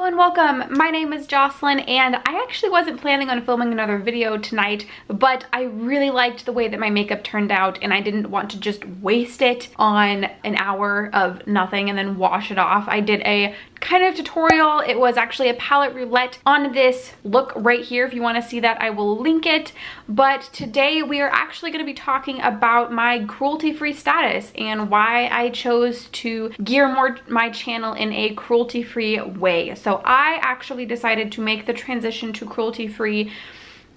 and welcome. My name is Jocelyn and I actually wasn't planning on filming another video tonight, but I really liked the way that my makeup turned out and I didn't want to just waste it on an hour of nothing and then wash it off. I did a kind of tutorial. It was actually a palette roulette on this look right here. If you want to see that, I will link it. But today we are actually going to be talking about my cruelty-free status and why I chose to gear more my channel in a cruelty-free way. So I actually decided to make the transition to cruelty-free.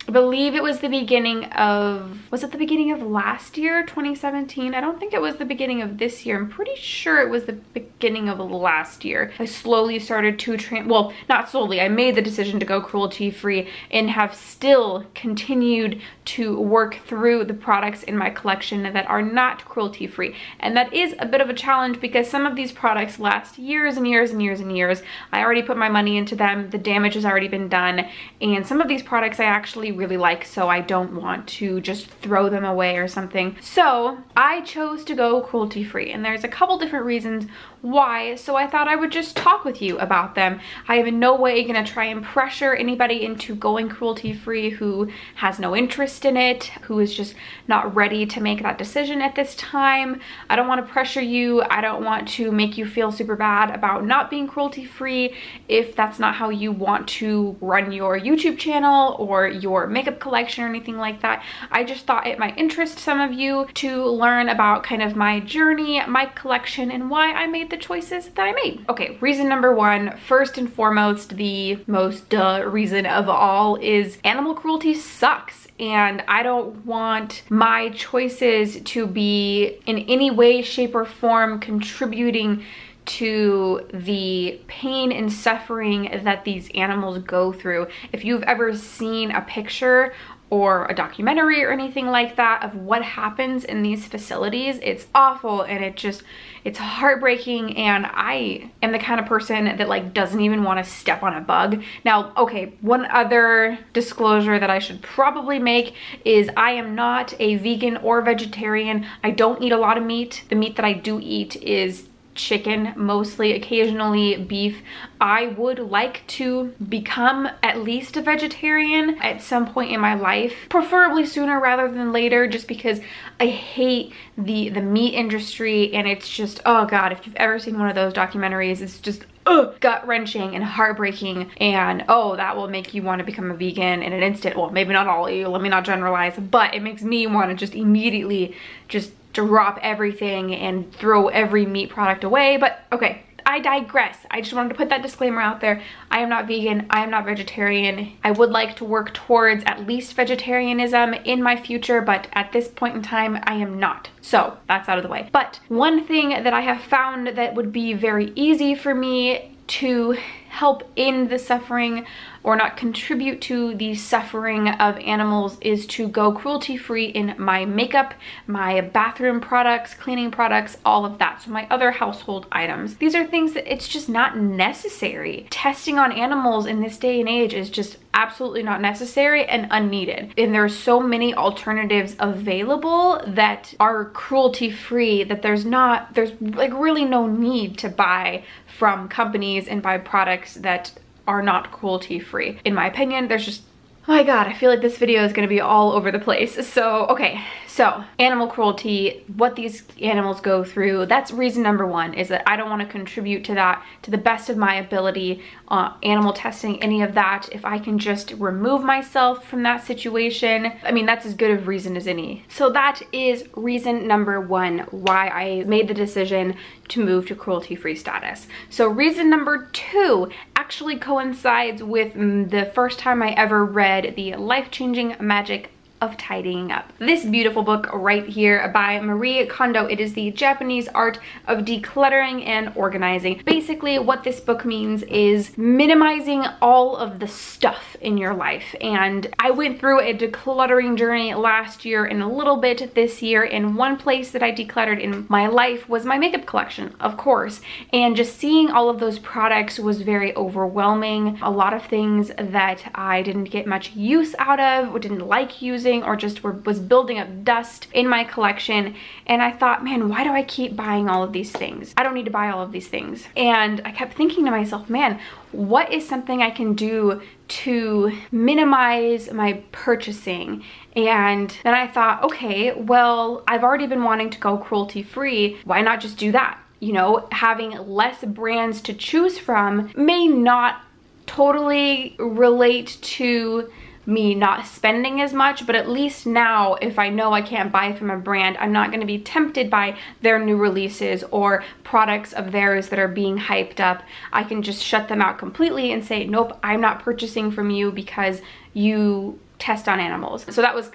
I believe it was the beginning of, was it the beginning of last year, 2017? I don't think it was the beginning of this year. I'm pretty sure it was the beginning of last year. I slowly started to, well, not slowly, I made the decision to go cruelty-free and have still continued to work through the products in my collection that are not cruelty-free. And that is a bit of a challenge because some of these products last years and years and years and years. I already put my money into them, the damage has already been done, and some of these products I actually really like, so I don't want to just throw them away or something. So I chose to go cruelty free, and there's a couple different reasons why, so I thought I would just talk with you about them. I am in no way gonna try and pressure anybody into going cruelty free who has no interest in it, who is just not ready to make that decision at this time. I don't want to pressure you. I don't want to make you feel super bad about not being cruelty free if that's not how you want to run your YouTube channel or your makeup collection or anything like that. I just thought it might interest some of you to learn about kind of my journey, my collection, and why I made the choices that I made. Okay, reason number one, first and foremost, the most reason of all is animal cruelty sucks. And I don't want my choices to be in any way, shape, or form contributing to the pain and suffering that these animals go through. If you've ever seen a picture or a documentary or anything like that of what happens in these facilities, it's awful and it's heartbreaking, and I am the kind of person that like doesn't even want to step on a bug. Now, okay, one other disclosure that I should probably make is I am not a vegan or vegetarian. I don't eat a lot of meat. The meat that I do eat is chicken, mostly, occasionally beef. I would like to become at least a vegetarian at some point in my life, preferably sooner rather than later, just because I hate the meat industry, and it's just, oh god, if you've ever seen one of those documentaries, it's just gut-wrenching and heartbreaking, and oh, that will make you want to become a vegan in an instant. Well, maybe not all of you, let me not generalize, but it makes me want to just immediately just drop everything and throw every meat product away. But okay, I digress. I just wanted to put that disclaimer out there. I am not vegan. I am not vegetarian. I would like to work towards at least vegetarianism in my future, but at this point in time, I am not. So that's out of the way. But one thing that I have found that would be very easy for me to help end the suffering or not contribute to the suffering of animals is to go cruelty-free in my makeup, my bathroom products, cleaning products, all of that. So my other household items. These are things that it's just not necessary. Testing on animals in this day and age is just absolutely not necessary and unneeded. And there are so many alternatives available that are cruelty-free that there's like really no need to buy from companies and buy products that are not cruelty-free. In my opinion, there's just, oh my god, I feel like this video is gonna be all over the place. So, okay, so animal cruelty, what these animals go through, that's reason number one, is that I don't want to contribute to that to the best of my ability. Animal testing, any of that, if I can just remove myself from that situation, I mean, that's as good of reason as any. So that is reason number one why I made the decision to move to cruelty-free status. So reason number two actually coincides with the first time I ever read The Life-Changing Magic of Tidying Up. This beautiful book right here by Marie Kondo. It is the Japanese art of decluttering and organizing. Basically, what this book means is minimizing all of the stuff in your life. And I went through a decluttering journey last year and a little bit this year, and one place that I decluttered in my life was my makeup collection, of course. And just seeing all of those products was very overwhelming. A lot of things that I didn't get much use out of or didn't like using, collecting or just was building up dust in my collection. And I thought, man, why do I keep buying all of these things? I don't need to buy all of these things. And I kept thinking to myself, man, what is something I can do to minimize my purchasing? And then I thought, okay, well, I've already been wanting to go cruelty free. Why not just do that? You know, having less brands to choose from may not totally relate to me not spending as much, but at least now if I know I can't buy from a brand, I'm not going to be tempted by their new releases or products of theirs that are being hyped up. I can just shut them out completely and say, nope, I'm not purchasing from you because you test on animals. So that's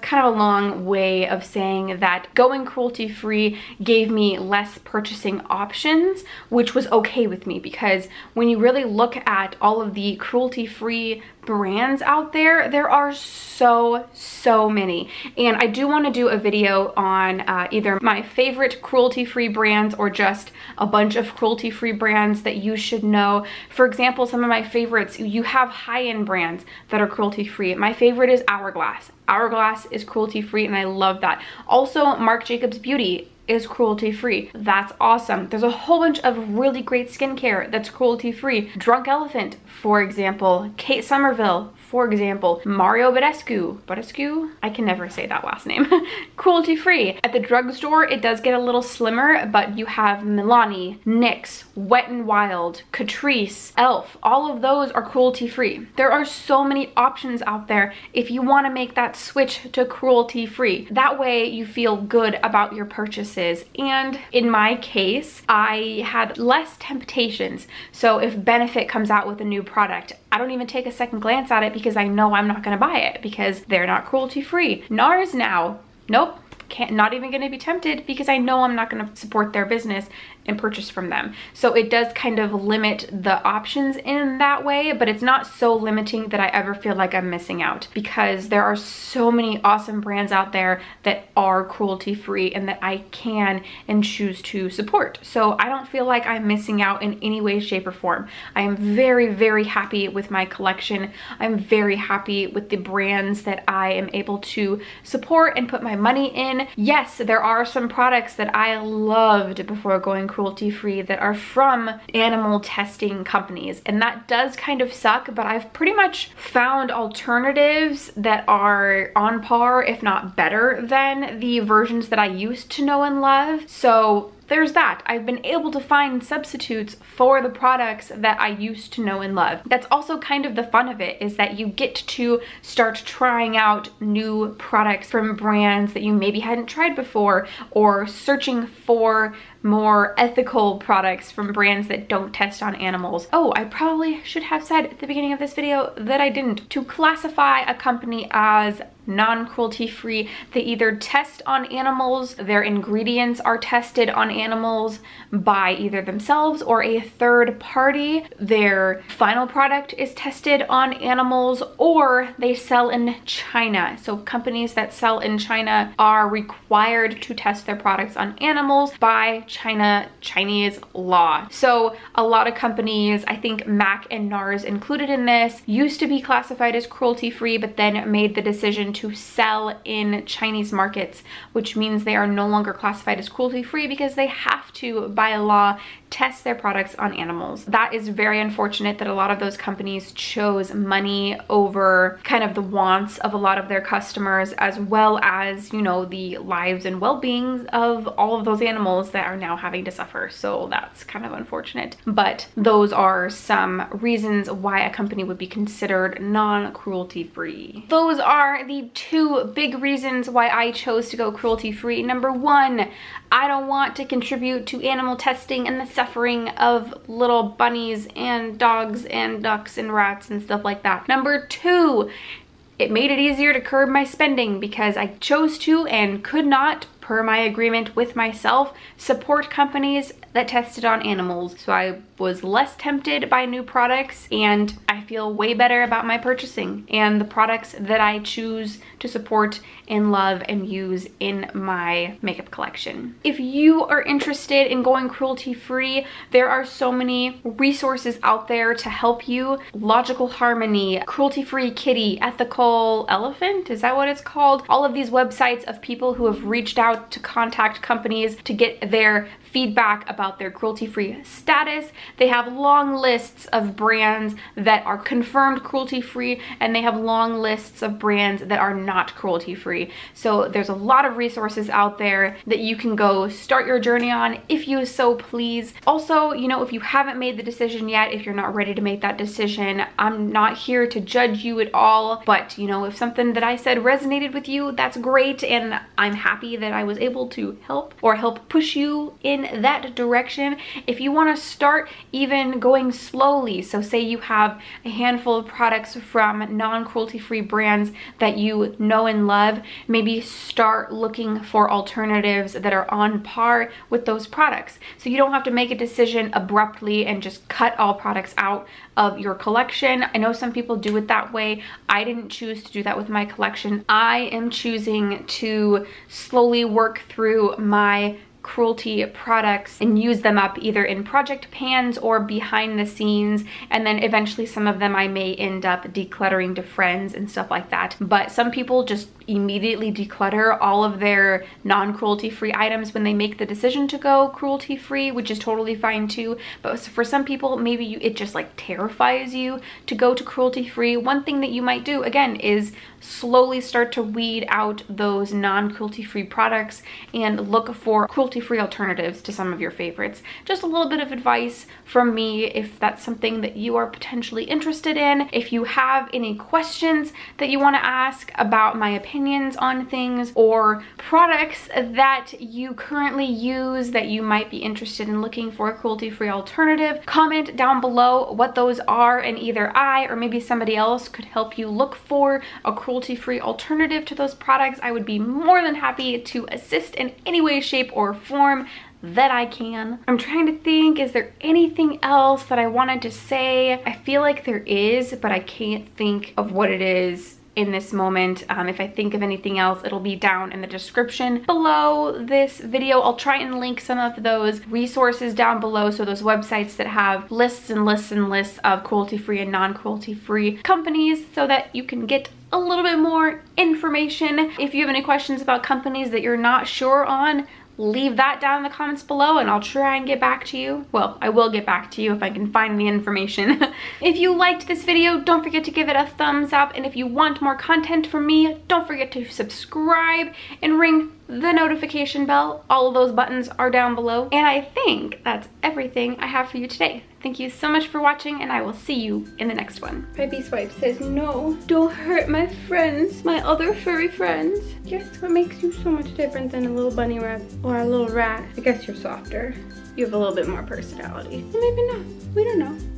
kind of a long way of saying that going cruelty free gave me less purchasing options, which was okay with me, because when you really look at all of the cruelty free brands out there, there are so many. And I do want to do a video on either my favorite cruelty-free brands or just a bunch of cruelty-free brands that you should know. For example, some of my favorites, you have high-end brands that are cruelty-free. My favorite is Hourglass. Hourglass is cruelty-free and I love that. Also, Marc Jacobs Beauty is cruelty-free. That's awesome. There's a whole bunch of really great skincare that's cruelty-free. Drunk Elephant, for example. Kate Somerville, for example. Mario Badescu, I can never say that last name. Cruelty-free. At the drugstore, it does get a little slimmer, but you have Milani, NYX, Wet n Wild, Catrice, Elf. All of those are cruelty-free. There are so many options out there if you want to make that switch to cruelty-free. That way you feel good about your purchases. And in my case, I had less temptations. So if Benefit comes out with a new product, I don't even take a second glance at it because I know I'm not going to buy it because they're not cruelty free. NARS now, nope. Not even going to be tempted because I know I'm not going to support their business and purchase from them. So it does kind of limit the options in that way, but it's not so limiting that I ever feel like I'm missing out, because there are so many awesome brands out there that are cruelty free and that I can and choose to support. So I don't feel like I'm missing out in any way, shape, or form. I am very happy with my collection. I'm very happy with the brands that I am able to support and put my money in. Yes, there are some products that I loved before going cruelty free that are from animal testing companies, and that does kind of suck, but I've pretty much found alternatives that are on par, if not better, than the versions that I used to know and love. So there's that. I've been able to find substitutes for the products that I used to know and love. That's also kind of the fun of it, is that you get to start trying out new products from brands that you maybe hadn't tried before, or searching for more ethical products from brands that don't test on animals. Oh, I probably should have said at the beginning of this video that I didn't. To classify a company as non-cruelty free, they either test on animals, their ingredients are tested on animals by either themselves or a third party, their final product is tested on animals, or they sell in China. So companies that sell in China are required to test their products on animals by Chinese law. So a lot of companies, I think MAC and NARS included in this, used to be classified as cruelty free, but then made the decision to sell in Chinese markets, which means they are no longer classified as cruelty free because they have to, by law, test their products on animals. That is very unfortunate that a lot of those companies chose money over kind of the wants of a lot of their customers, as well as, you know, the lives and well-being of all of those animals that are now having to suffer. So that's kind of unfortunate. But those are some reasons why a company would be considered non-cruelty free. Those are the two big reasons why I chose to go cruelty free. Number one, I don't want to contribute to animal testing and the suffering of little bunnies and dogs and ducks and rats and stuff like that. Number two, it made it easier to curb my spending because I chose to and could not per my agreement with myself, support companies that tested on animals. So I was less tempted by new products, and I feel way better about my purchasing and the products that I choose to support and love and use in my makeup collection. If you are interested in going cruelty-free, there are so many resources out there to help you. Logical Harmony, Cruelty-Free Kitty, Ethical Elephant, is that what it's called? All of these websites of people who have reached out to contact companies to get their feedback about their cruelty-free status. They have long lists of brands that are confirmed cruelty-free, and they have long lists of brands that are not cruelty-free. So there's a lot of resources out there that you can go start your journey on if you so please. Also, you know, if you haven't made the decision yet, if you're not ready to make that decision, I'm not here to judge you at all, but you know, if something that I said resonated with you, that's great, and I'm happy that I was able to help push you in that direction. If you want to start even going slowly, so say you have a handful of products from non-cruelty free brands that you know and love, maybe start looking for alternatives that are on par with those products. So you don't have to make a decision abruptly and just cut all products out of your collection. I know some people do it that way. I didn't choose to do that with my collection. I am choosing to slowly work through my cruelty products and use them up either in project pans or behind the scenes, and then eventually some of them I may end up decluttering to friends and stuff like that. But some people just immediately declutter all of their non-cruelty free items when they make the decision to go cruelty free, which is totally fine too. But for some people, maybe it just like terrifies you to go to cruelty free. One thing that you might do again is slowly start to weed out those non-cruelty free products and look for cruelty free alternatives to some of your favorites. Just a little bit of advice from me if that's something that you are potentially interested in. If you have any questions that you want to ask about my opinions on things or products that you currently use that you might be interested in looking for a cruelty free alternative, comment down below what those are, and either I or maybe somebody else could help you look for a cruelty-free alternative to those products. I would be more than happy to assist in any way, shape, or form that I can. I'm trying to think, is there anything else that I wanted to say? I feel like there is, but I can't think of what it is in this moment. If I think of anything else, it'll be down in the description below this video. I'll try and link some of those resources down below, so those websites that have lists and lists and lists of cruelty-free and non-cruelty-free companies, so that you can get a little bit more information. If you have any questions about companies that you're not sure on, leave that down in the comments below and I'll try and get back to you. Well, I will get back to you if I can find the information. If you liked this video, don't forget to give it a thumbs up, and if you want more content from me, don't forget to subscribe and ring the notification bell. All of those buttons are down below. And I think that's everything I have for you today. Thank you so much for watching, and I will see you in the next one. Baby Swipe says, no, don't hurt my friends, my other furry friends. Guess what makes you so much different than a little bunny rabbit or a little rat? I guess you're softer. You have a little bit more personality. Or maybe not. We don't know.